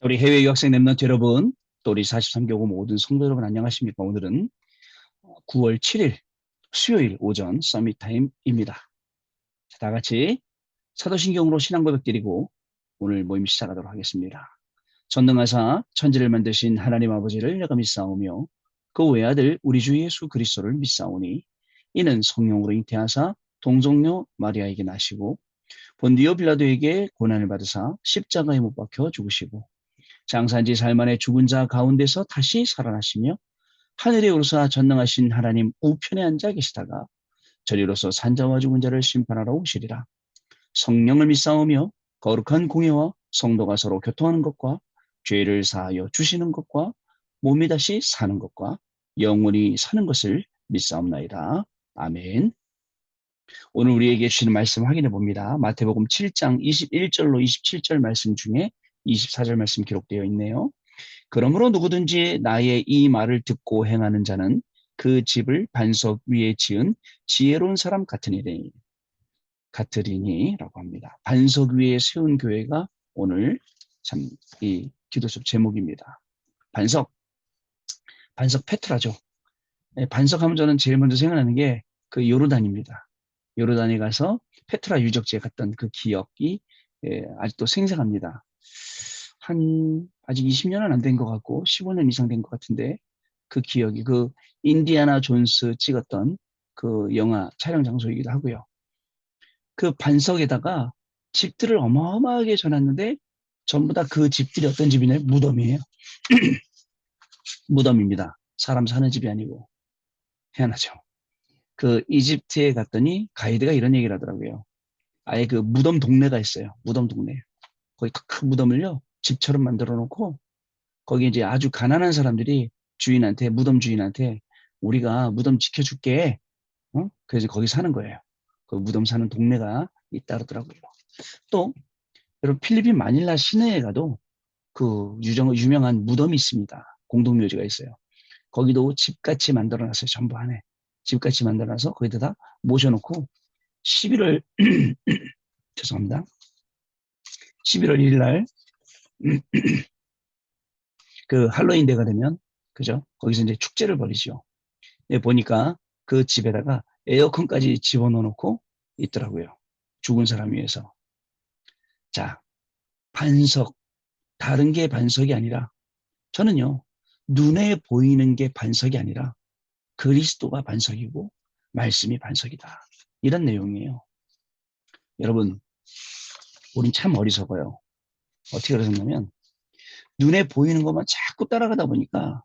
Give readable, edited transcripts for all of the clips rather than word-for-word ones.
우리 해외 유학생 랩런트 여러분, 또 우리 43교구 모든 성도 여러분 안녕하십니까? 오늘은 9월 7일 수요일 오전 서밋 타임입니다. 자, 다 같이 사도신경으로 신앙 고백 드리고 오늘 모임 시작하도록 하겠습니다. 전능하사 천지를 만드신 하나님 아버지를 내가 믿사오며 그 외아들 우리 주 예수 그리스도를 믿사오니 이는 성령으로 잉태하사 동정녀 마리아에게 나시고 본디오 빌라도에게 고난을 받으사 십자가에 못 박혀 죽으시고 장사한 지 사흘 만에 죽은 자 가운데서 다시 살아나시며 하늘에 오르사 전능하신 하나님 우편에 앉아 계시다가 저리로서 산자와 죽은 자를 심판하러 오시리라. 성령을 믿사오며 거룩한 공예와 성도가 서로 교통하는 것과 죄를 사하여 주시는 것과 몸이 다시 사는 것과 영원히 사는 것을 믿사옵나이다. 아멘. 오늘 우리에게 주시는 말씀 확인해 봅니다. 마태복음 7장 21절로 27절 말씀 중에 24절 말씀 기록되어 있네요. 그러므로 누구든지 나의 이 말을 듣고 행하는 자는 그 집을 반석 위에 지은 지혜로운 사람 같으리니라고 합니다. 반석 위에 세운 교회가 오늘 참 이 기도서 제목입니다. 반석 페트라죠. 반석하면 저는 제일 먼저 생각나는 게 그 요르단입니다. 요르단에 가서 페트라 유적지에 갔던 그 기억이 아직도 생생합니다. 아직 20년은 안 된 것 같고 15년 이상 된 것 같은데 그 기억이 그 인디아나 존스 찍었던 그 영화 촬영 장소이기도 하고요. 그 반석에다가 집들을 어마어마하게 전놨는데 전부 다 그 집들이 어떤 집이냐? 무덤이에요. 무덤입니다. 사람 사는 집이 아니고. 희한하죠. 그 이집트에 갔더니 가이드가 이런 얘기를 하더라고요. 아예 그 무덤 동네가 있어요. 무덤 동네. 거기 큰 무덤을요. 집처럼 만들어 놓고 거기 이제 아주 가난한 사람들이 무덤 주인한테 우리가 무덤 지켜줄게. 그래서 거기 사는 거예요. 그 무덤 사는 동네가 있다 그러더라고요. 또 여러분 필리핀 마닐라 시내에 가도 그 유명한 무덤이 있습니다. 공동묘지가 있어요. 거기도 집같이 만들어놨어요. 전부 안에. 집같이 만들어놔서 거기다 다 모셔놓고 11월 죄송합니다. 11월 1일 날 그 할로윈 대가 되면 그죠? 거기서 이제 축제를 벌이죠. 보니까 그 집에다가 에어컨까지 집어넣어 놓고 있더라고요. 죽은 사람 위해서. 자, 반석. 다른 게 반석이 아니라 저는요. 눈에 보이는 게 반석이 아니라 그리스도가 반석이고 말씀이 반석이다. 이런 내용이에요. 여러분, 우린 참 어리석어요. 어떻게 그러셨냐면 눈에 보이는 것만 자꾸 따라가다 보니까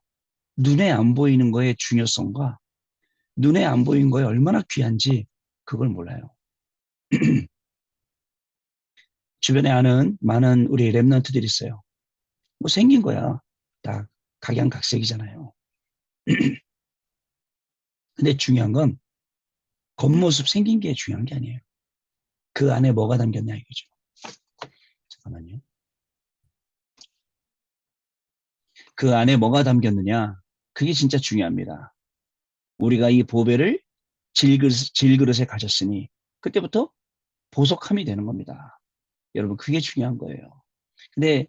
눈에 안 보이는 거의 중요성과 눈에 안 보이는 거에 얼마나 귀한지 그걸 몰라요. 주변에 아는 많은 우리 랩런트들이 있어요. 뭐 생긴 거야. 다 각양각색이잖아요. 근데 중요한 건 겉모습 생긴 게 중요한 게 아니에요. 그 안에 뭐가 담겼냐 이거죠. 잠깐만요. 그 안에 뭐가 담겼느냐. 그게 진짜 중요합니다. 우리가 이 보배를 질그릇에 가졌으니 그때부터 보석함이 되는 겁니다. 여러분 그게 중요한 거예요. 근데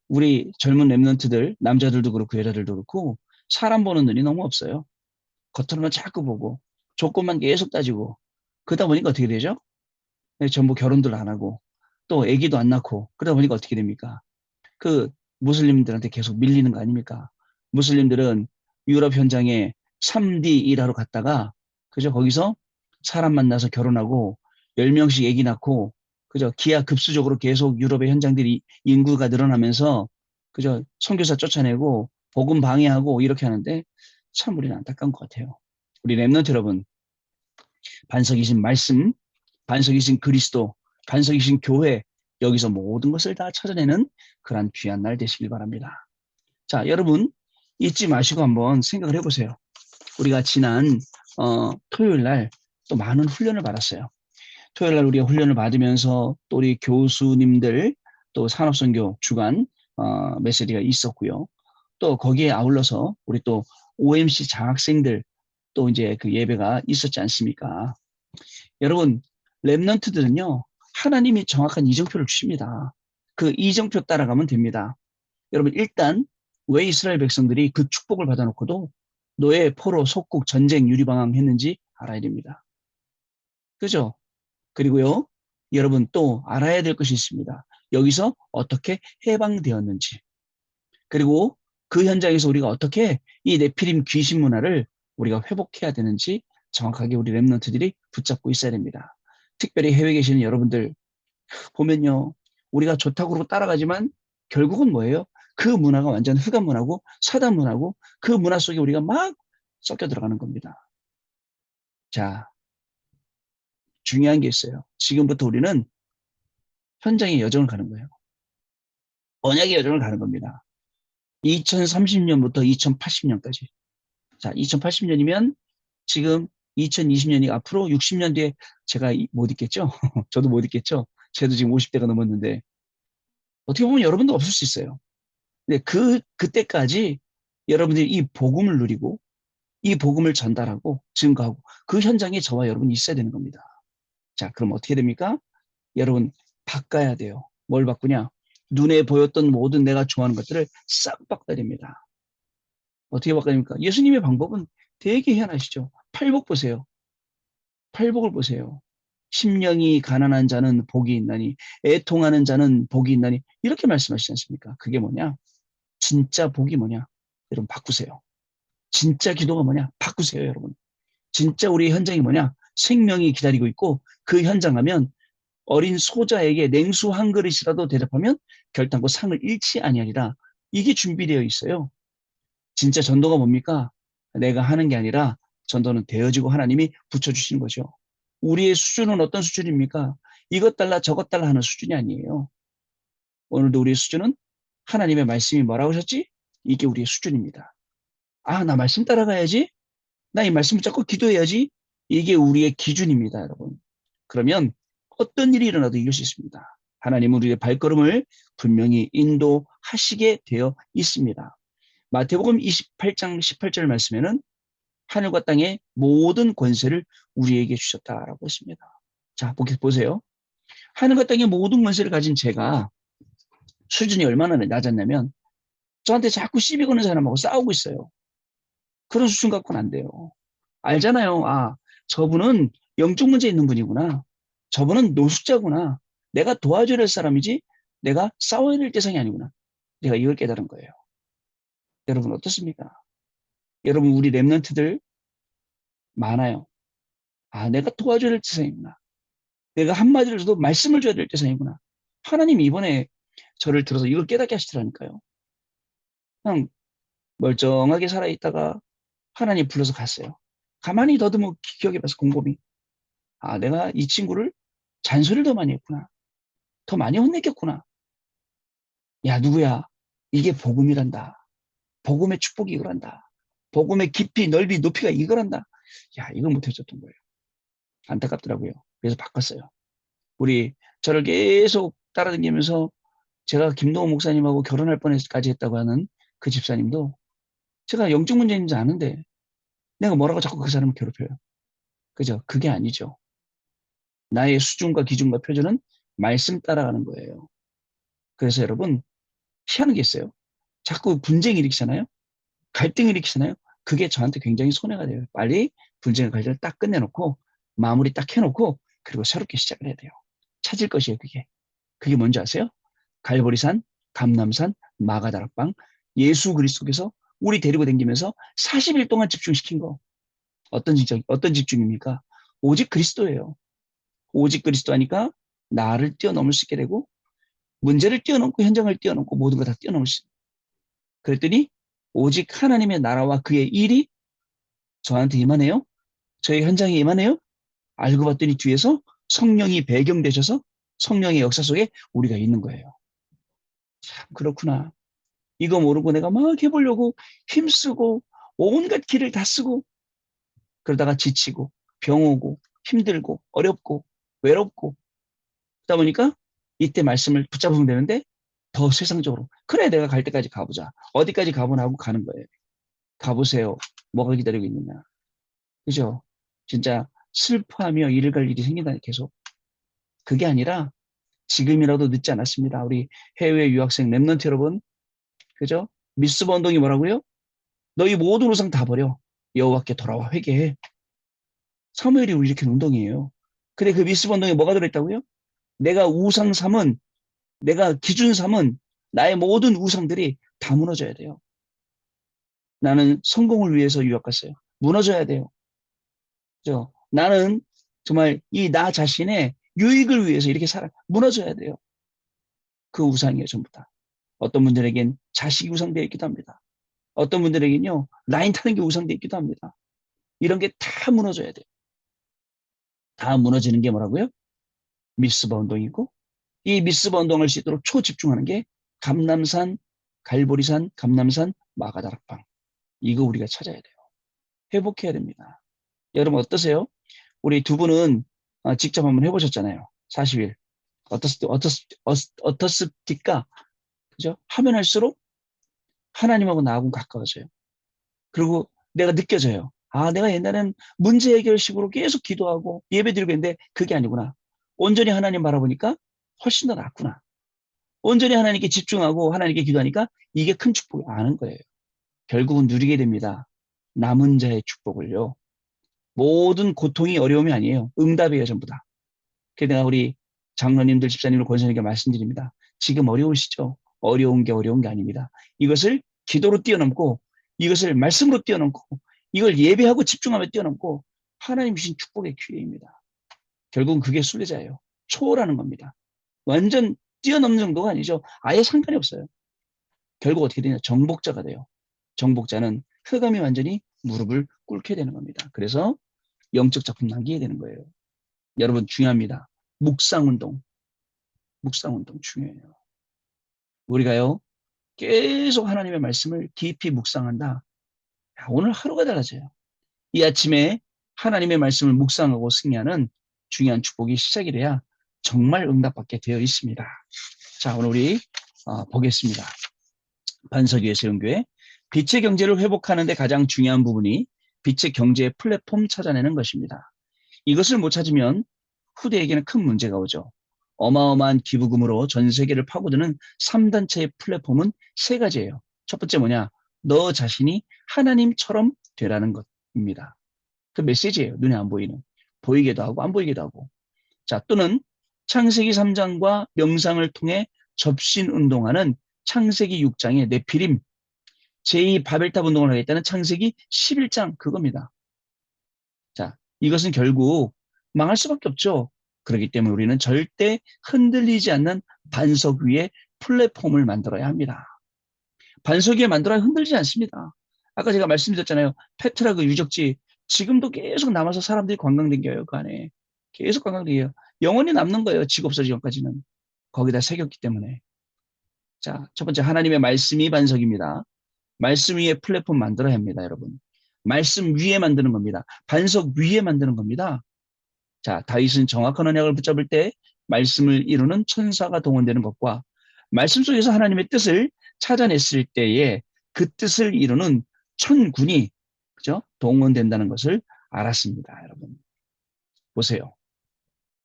우리 젊은 랩런트들 남자들도 그렇고 여자들도 그렇고 사람 보는 눈이 너무 없어요. 겉으로만 자꾸 보고 조건만 계속 따지고 그러다 보니까 어떻게 되죠? 전부 결혼들 안 하고 또 아기도 안 낳고 그러다 보니까 어떻게 됩니까? 그 무슬림들한테 계속 밀리는 거 아닙니까? 무슬림들은 유럽 현장에 3D 일하러 갔다가 그죠? 거기서 사람 만나서 결혼하고 10명씩 아기 낳고 그죠? 기하급수적으로 계속 유럽의 현장들이 인구가 늘어나면서 그죠? 선교사 쫓아내고 복음 방해하고 이렇게 하는데 참 우리는 안타까운 것 같아요. 우리 랩런트 여러분, 반석이신 말씀, 반석이신 그리스도, 반석이신 교회, 여기서 모든 것을 다 찾아내는 그런 귀한 날 되시길 바랍니다. 자, 여러분 잊지 마시고 한번 생각을 해보세요. 우리가 지난 토요일 날 또 많은 훈련을 받았어요. 토요일 날 우리가 훈련을 받으면서 또 우리 교수님들 또 산업선교 주간 메시지가 있었고요. 또 거기에 아울러서 우리 또 OMC 장학생들 또 이제 그 예배가 있었지 않습니까? 여러분, 랩런트들은요, 하나님이 정확한 이정표를 주십니다. 그 이정표 따라가면 됩니다. 여러분 일단 왜 이스라엘 백성들이 그 축복을 받아놓고도 노예, 포로, 속국, 전쟁, 유리방황 했는지 알아야 됩니다. 그죠? 그리고요, 여러분 또 알아야 될 것이 있습니다. 여기서 어떻게 해방되었는지. 그리고 그 현장에서 우리가 어떻게 이 네피림 귀신 문화를 우리가 회복해야 되는지 정확하게 우리 랩런트들이 붙잡고 있어야 됩니다. 특별히 해외에 계시는 여러분들 보면요. 우리가 좋다고 그러고 따라가지만 결국은 뭐예요? 그 문화가 완전 흑암 문화고 사단 문화고 그 문화 속에 우리가 막 섞여 들어가는 겁니다. 자, 중요한 게 있어요. 지금부터 우리는 현장의 여정을 가는 거예요. 언약의 여정을 가는 겁니다. 2030년부터 2080년까지. 자, 2080년이면 지금 2020년이 앞으로 60년 뒤에 제가 못 있겠죠? 저도 못 있겠죠? 저도 지금 50대가 넘었는데 어떻게 보면 여러분도 없을 수 있어요. 근데 그때까지 여러분들이 이 복음을 누리고 이 복음을 전달하고 증거하고 그 현장에 저와 여러분이 있어야 되는 겁니다. 자, 그럼 어떻게 됩니까? 여러분, 바꿔야 돼요. 뭘 바꾸냐? 눈에 보였던 모든 내가 좋아하는 것들을 싹 바꿔야 됩니다. 어떻게 바꿔야 됩니까? 예수님의 방법은 되게 희한하시죠. 팔복 보세요. 팔복을 보세요. 심령이 가난한 자는 복이 있나니, 애통하는 자는 복이 있나니, 이렇게 말씀하시지 않습니까? 그게 뭐냐? 진짜 복이 뭐냐? 여러분, 바꾸세요. 진짜 기도가 뭐냐? 바꾸세요, 여러분. 진짜 우리 현장이 뭐냐? 생명이 기다리고 있고, 그 현장 가면 어린 소자에게 냉수 한 그릇이라도 대접하면 결단코 상을 잃지 아니하리라. 이게 준비되어 있어요. 진짜 전도가 뭡니까? 내가 하는 게 아니라 전도는 되어지고 하나님이 붙여주시는 거죠. 우리의 수준은 어떤 수준입니까? 이것 달라 저것 달라 하는 수준이 아니에요. 오늘도 우리의 수준은 하나님의 말씀이 뭐라고 하셨지? 이게 우리의 수준입니다. 아, 나 말씀 따라가야지. 나 이 말씀을 잡고 기도해야지. 이게 우리의 기준입니다, 여러분. 그러면 어떤 일이 일어나도 이길 수 있습니다. 하나님은 우리의 발걸음을 분명히 인도하시게 되어 있습니다. 마태복음 28장 18절 말씀에는 하늘과 땅의 모든 권세를 우리에게 주셨다라고 했습니다. 자, 보세요. 하늘과 땅의 모든 권세를 가진 제가 수준이 얼마나 낮았냐면 저한테 자꾸 시비 거는 사람하고 싸우고 있어요. 그런 수준 갖고는 안 돼요. 알잖아요. 아, 저분은 영적 문제 있는 분이구나. 저분은 노숙자구나. 내가 도와줘야 할 사람이지 내가 싸워야 될 대상이 아니구나. 내가 이걸 깨달은 거예요. 여러분 어떻습니까? 여러분 우리 랩런트들 많아요. 아, 내가 도와줘야 될 대상이구나. 내가 한마디를 줘도 말씀을 줘야 될 대상이구나. 하나님이 이번에 저를 들어서 이걸 깨닫게 하시더라니까요. 그냥 멀쩡하게 살아있다가 하나님 불러서 갔어요. 가만히 더듬어 기억해봐서 곰곰이. 아, 내가 이 친구를 잔소리를 더 많이 했구나. 더 많이 혼냈겠구나. 야, 누구야? 이게 복음이란다. 복음의 축복이 이거란다. 복음의 깊이, 넓이, 높이가 이거란다. 야, 이걸 못해줬던 거예요. 안타깝더라고요. 그래서 바꿨어요. 우리 저를 계속 따라다니면서 제가 김동호 목사님하고 결혼할 뻔까지 했다고 하는 그 집사님도 제가 영적 문제인지 아는데 내가 뭐라고 자꾸 그 사람을 괴롭혀요. 그죠? 그게 아니죠. 나의 수준과 기준과 표준은 말씀 따라가는 거예요. 그래서 여러분, 희한한 게 있어요. 자꾸 분쟁 일으키잖아요. 갈등 일으키잖아요. 그게 저한테 굉장히 손해가 돼요. 빨리 분쟁의 갈등을 딱 끝내놓고 마무리 딱 해놓고 그리고 새롭게 시작을 해야 돼요. 찾을 것이에요, 그게. 그게 뭔지 아세요? 갈보리산, 감남산, 마가다락방, 예수 그리스도께서 우리 데리고 다니면서 40일 동안 집중시킨 거. 어떤 집중입니까? 오직 그리스도예요. 오직 그리스도 하니까 나를 뛰어넘을 수 있게 되고 문제를 뛰어넘고 현장을 뛰어넘고 모든 걸 다 뛰어넘을 수 있어요. 그랬더니 오직 하나님의 나라와 그의 일이 저한테 임하네요. 저의 현장에 임하네요. 알고 봤더니 뒤에서 성령이 배경되셔서 성령의 역사 속에 우리가 있는 거예요. 참 그렇구나. 이거 모르고 내가 막 해보려고 힘쓰고 온갖 길을 다 쓰고 그러다가 지치고 병 오고 힘들고 어렵고 외롭고 그러다 보니까 이때 말씀을 붙잡으면 되는데 더 세상적으로 그래 내가 갈 때까지 가보자. 어디까지 가보나 하고 가는 거예요. 가보세요. 뭐가 기다리고 있느냐. 그죠? 진짜 슬퍼하며 일을 갈 일이 생긴다 계속. 그게 아니라 지금이라도 늦지 않았습니다. 우리 해외 유학생 랩런트 여러분, 그죠? 미스버 운동이 뭐라고요? 너희 모든 우상 다 버려. 여호와께 돌아와 회개해. 사무엘이 일으킨 운동이에요. 근데 그 미스버 운동에 뭐가 들어있다고요? 내가 우상 삼은, 내가 기준 삼은 나의 모든 우상들이 다 무너져야 돼요. 나는 성공을 위해서 유학 갔어요. 무너져야 돼요. 그죠? 나는 정말 이 나 자신의 유익을 위해서 이렇게 무너져야 돼요. 그 우상이에요, 전부 다. 어떤 분들에겐 자식이 우상되어 있기도 합니다. 어떤 분들에겐요, 라인 타는 게 우상되어 있기도 합니다. 이런 게 다 무너져야 돼요. 다 무너지는 게 뭐라고요? 미스버 운동이고, 이 미스버 운동을 수 있도록 초집중하는 게 감남산, 갈보리산, 감남산, 마가다락방. 이거 우리가 찾아야 돼요. 회복해야 됩니다. 여러분 어떠세요? 우리 두 분은 직접 한번 해보셨잖아요. 40일. 어떻습니까? 그죠? 하면 할수록 하나님하고 나하고 가까워져요. 그리고 내가 느껴져요. 아, 내가 옛날엔 문제 해결식으로 계속 기도하고 예배드리고 했는데 그게 아니구나. 온전히 하나님 바라보니까 훨씬 더 낫구나. 온전히 하나님께 집중하고 하나님께 기도하니까 이게 큰 축복이 아는 거예요. 결국은 누리게 됩니다. 남은 자의 축복을요. 모든 고통이 어려움이 아니에요. 응답이에요, 전부 다. 그래서 내가 우리 장로님들, 집사님들, 권사님께 말씀드립니다. 지금 어려우시죠? 어려운 게 아닙니다. 이것을 기도로 뛰어넘고, 이것을 말씀으로 뛰어넘고, 이걸 예배하고 집중하며 뛰어넘고, 하나님 주신 축복의 기회입니다. 결국은 그게 순례자예요. 초월하는 겁니다. 완전 뛰어넘는 정도가 아니죠. 아예 상관이 없어요. 결국 어떻게 되냐? 정복자가 돼요. 정복자는 흑암이 완전히 무릎을 꿇게 되는 겁니다. 그래서 영적 작품 남기게 되는 거예요. 여러분 중요합니다. 묵상운동. 묵상운동 중요해요. 우리가요. 계속 하나님의 말씀을 깊이 묵상한다. 야, 오늘 하루가 달라져요. 이 아침에 하나님의 말씀을 묵상하고 승리하는 중요한 축복이 시작이 돼야 정말 응답받게 되어 있습니다. 자, 오늘 우리 보겠습니다. 반석위의 세운교회. 빛의 경제를 회복하는 데 가장 중요한 부분이 빛의 경제의 플랫폼 찾아내는 것입니다. 이것을 못 찾으면 후대에게는 큰 문제가 오죠. 어마어마한 기부금으로 전 세계를 파고드는 3단체의 플랫폼은 세 가지예요. 첫 번째 뭐냐? 너 자신이 하나님처럼 되라는 것입니다. 그 메시지예요. 눈에 안 보이는. 보이기도 하고 안 보이기도 하고. 자, 또는 창세기 3장과 명상을 통해 접신운동하는 창세기 6장의 네피림, 제2 바벨탑 운동을 하겠다는 창세기 11장 그겁니다. 자, 이것은 결국 망할 수밖에 없죠. 그렇기 때문에 우리는 절대 흔들리지 않는 반석 위에 플랫폼을 만들어야 합니다. 반석 위에 만들어야 흔들리지 않습니다. 아까 제가 말씀드렸잖아요. 페트라 그 유적지 지금도 계속 남아서 사람들이 관광댕겨요. 그 안에. 계속 관광댕겨요. 영원히 남는 거예요. 지구 없어지기 전까지는. 거기다 새겼기 때문에. 자, 첫 번째 하나님의 말씀이 반석입니다. 말씀 위에 플랫폼 만들어야 합니다, 여러분. 말씀 위에 만드는 겁니다. 반석 위에 만드는 겁니다. 자, 다윗은 정확한 언약을 붙잡을 때 말씀을 이루는 천사가 동원되는 것과 말씀 속에서 하나님의 뜻을 찾아냈을 때에 그 뜻을 이루는 천군이 그죠? 동원된다는 것을 알았습니다, 여러분. 보세요.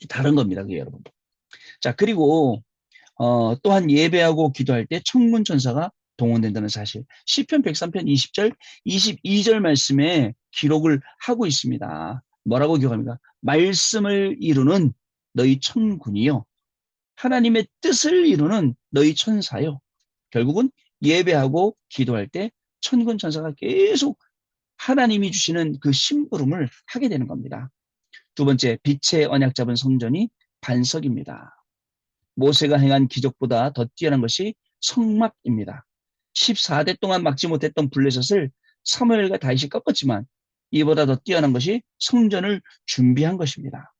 다른 겁니다, 그게 여러분. 자, 그리고 또한 예배하고 기도할 때 천군 천사가 동원된다는 사실. 시편 103편 20절, 22절 말씀에 기록을 하고 있습니다. 뭐라고 기록합니까? 말씀을 이루는 너희 천군이요. 하나님의 뜻을 이루는 너희 천사요. 결국은 예배하고 기도할 때 천군 천사가 계속 하나님이 주시는 그 심부름을 하게 되는 겁니다. 두 번째, 빛의 언약 잡은 성전이 반석입니다. 모세가 행한 기적보다 더 뛰어난 것이 성막입니다. 14대 동안 막지 못했던 블레셋을 사무엘과 다윗이 꺾었지만 이보다 더 뛰어난 것이 성전을 준비한 것입니다.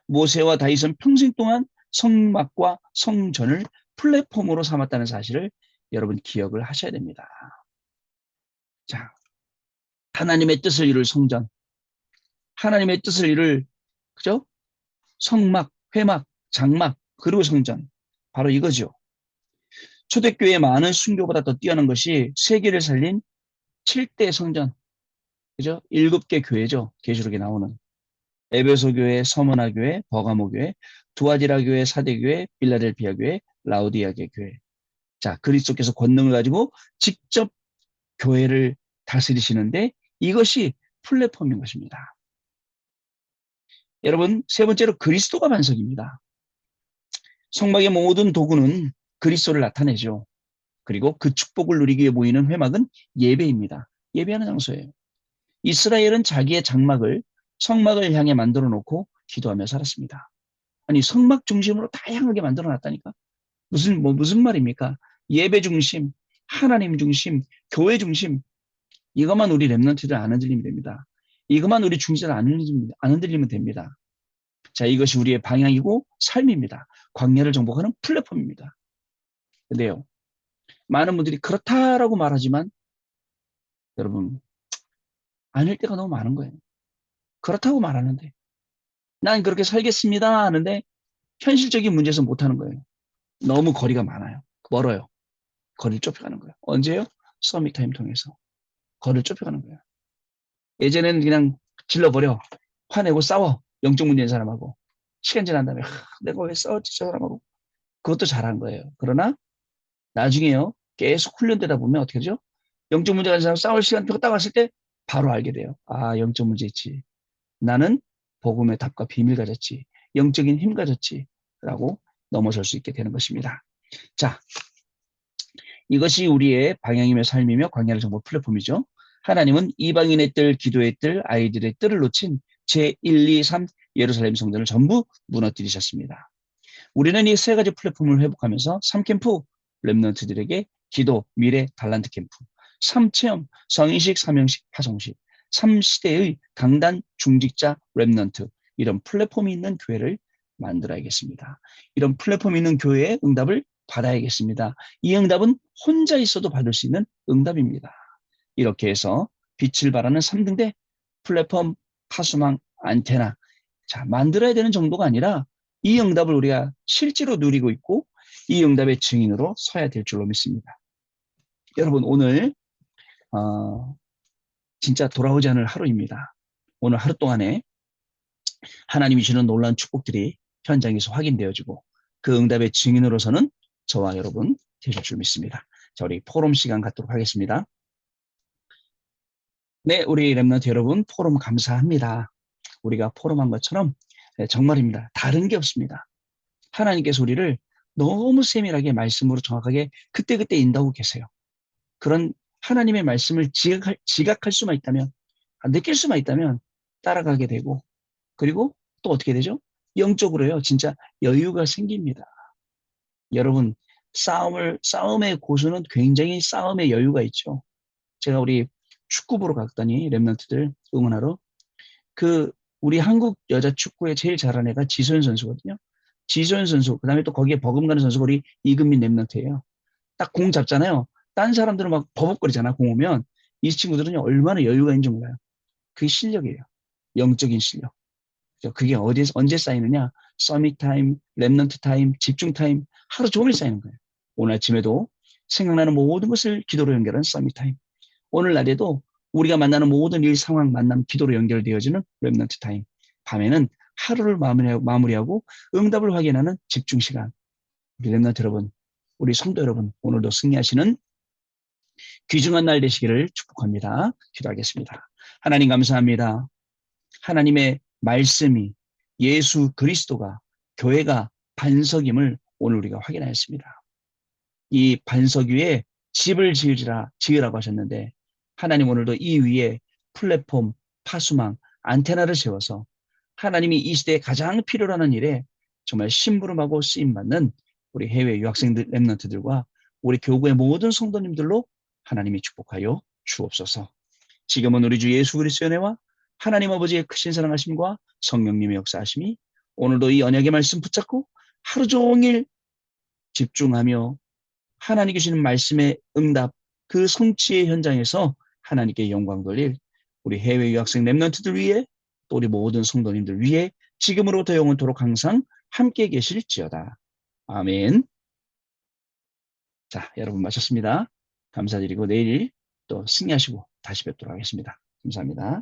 모세와 다윗은 평생 동안 성막과 성전을 플랫폼으로 삼았다는 사실을 여러분 기억을 하셔야 됩니다. 자, 하나님의 뜻을 이룰 성전, 하나님의 뜻을 이룰 그죠? 성막, 회막, 장막, 그리고 성전. 바로 이거죠. 초대교회의 많은 순교보다 더 뛰어난 것이 세계를 살린 7대 성전. 그죠? 7개 교회죠. 계시록에 나오는. 에베소 교회, 서머나 교회, 버가모 교회, 두아디라 교회, 사대교회, 빌라델피아 교회, 라우디아 교회. 자, 그리스도께서 권능을 가지고 직접 교회를 다스리시는데 이것이 플랫폼인 것입니다. 여러분, 세 번째로 그리스도가 반석입니다. 성막의 모든 도구는 그리스도를 나타내죠. 그리고 그 축복을 누리기 위해 모이는 회막은 예배입니다. 예배하는 장소예요. 이스라엘은 자기의 장막을 성막을 향해 만들어 놓고 기도하며 살았습니다. 아니, 성막 중심으로 다양하게 만들어 놨다니까? 무슨 말입니까? 예배 중심, 하나님 중심, 교회 중심, 이것만 우리 랩런트들 안 흔들리면 됩니다. 이것만 우리 중지들 안 흔들리면 됩니다. 자, 이것이 우리의 방향이고 삶입니다. 광야를 정복하는 플랫폼입니다. 근데요, 많은 분들이 그렇다라고 말하지만 여러분, 아닐 때가 너무 많은 거예요. 그렇다고 말하는데 난 그렇게 살겠습니다 하는데 현실적인 문제에서 못하는 거예요. 너무 거리가 많아요. 멀어요. 거리를 좁혀가는 거예요. 언제요? 서밋 타임 통해서. 거리를 좁혀가는 거예요. 예전에는 그냥 질러버려. 화내고 싸워. 영적 문제인 사람하고. 시간 지난 다음에 내가 왜 싸웠지 저 사람하고. 그것도 잘한 거예요. 그러나 나중에요. 계속 훈련되다 보면 어떻게 되죠? 영적 문제 가진 사람 싸울 시간표가 딱 왔을 때 바로 알게 돼요. 아, 영적 문제 있지. 나는 복음의 답과 비밀 가졌지. 영적인 힘 가졌지. 라고 넘어설 수 있게 되는 것입니다. 자, 이것이 우리의 방향이며 삶이며 광야를 정복 플랫폼이죠. 하나님은 이방인의 뜰, 기도의 뜰, 아이들의 뜰을 놓친 제1, 2, 3 예루살렘 성전을 전부 무너뜨리셨습니다. 우리는 이 세 가지 플랫폼을 회복하면서 3캠프 랩런트들에게 기도, 미래, 달란트 캠프, 3체험, 성인식, 사명식, 파송식, 3시대의 강단 중직자 랩런트, 이런 플랫폼이 있는 교회를 만들어야겠습니다. 이런 플랫폼이 있는 교회의 응답을 받아야겠습니다. 이 응답은 혼자 있어도 받을 수 있는 응답입니다. 이렇게 해서 빛을 발하는 3등대 플랫폼, 파수망, 안테나, 자, 만들어야 되는 정도가 아니라 이 응답을 우리가 실제로 누리고 있고 이 응답의 증인으로 서야 될 줄로 믿습니다. 여러분, 오늘 진짜 돌아오지 않을 하루입니다. 오늘 하루 동안에 하나님이 주는 놀라운 축복들이 현장에서 확인되어지고 그 응답의 증인으로서는 저와 여러분 되실 줄 믿습니다. 자, 우리 포럼 시간 갖도록 하겠습니다. 네, 우리 랩런트 여러분, 포럼 감사합니다. 우리가 포럼한 것처럼 정말입니다. 다른 게 없습니다. 하나님께서 우리를 너무 세밀하게 말씀으로 정확하게 그때그때 인도하고 계세요. 그런 하나님의 말씀을 지각할 수만 있다면, 느낄 수만 있다면 따라가게 되고, 그리고 또 어떻게 되죠? 영적으로요, 진짜 여유가 생깁니다. 여러분, 싸움의 고수는 굉장히 싸움의 여유가 있죠. 제가 우리 축구 보러 갔더니 랩런트들 응원하러 우리 한국 여자 축구에 제일 잘하는 애가 지소연 선수거든요. 지소연 선수, 그 다음에 또 거기에 버금가는 선수가 우리 이금민 랩런트예요. 딱 공 잡잖아요. 딴 사람들은 막 버벅거리잖아, 공 오면. 이 친구들은 얼마나 여유가 있는지 몰라요. 그게 실력이에요. 영적인 실력. 그게 언제 쌓이느냐? 서밋 타임, 랩넌트 타임, 집중 타임, 하루 종일 쌓이는 거예요. 오늘 아침에도 생각나는 모든 것을 기도로 연결한 서밋 타임. 오늘날에도 우리가 만나는 모든 일, 상황, 만남, 기도로 연결되어지는 랩넌트 타임. 밤에는 하루를 마무리하고 응답을 확인하는 집중 시간. 우리 랩넌트 여러분, 우리 성도 여러분, 오늘도 승리하시는 귀중한 날 되시기를 축복합니다. 기도하겠습니다. 하나님 감사합니다. 하나님의 말씀이 예수 그리스도가 교회가 반석임을 오늘 우리가 확인하였습니다. 이 반석 위에 집을 지으라고 하셨는데 하나님 오늘도 이 위에 플랫폼, 파수망, 안테나를 세워서 하나님이 이 시대에 가장 필요로 하는 일에 정말 심부름하고 쓰임받는 우리 해외 유학생들, 랩런트들과 우리 교구의 모든 성도님들로 하나님이 축복하여 주옵소서. 지금은 우리 주 예수 그리스도의 은혜와 하나님 아버지의 크신 사랑하심과 성령님의 역사하심이 오늘도 이 언약의 말씀 붙잡고 하루 종일 집중하며 하나님 주시는 말씀의 응답, 그 성취의 현장에서 하나님께 영광 돌릴 우리 해외 유학생 랩런트들 위해 또 우리 모든 성도님들 위해 지금으로부터 영원토록 항상 함께 계실지어다. 아멘. 자, 여러분 마쳤습니다. 감사드리고 내일 또 승리하시고 다시 뵙도록 하겠습니다. 감사합니다.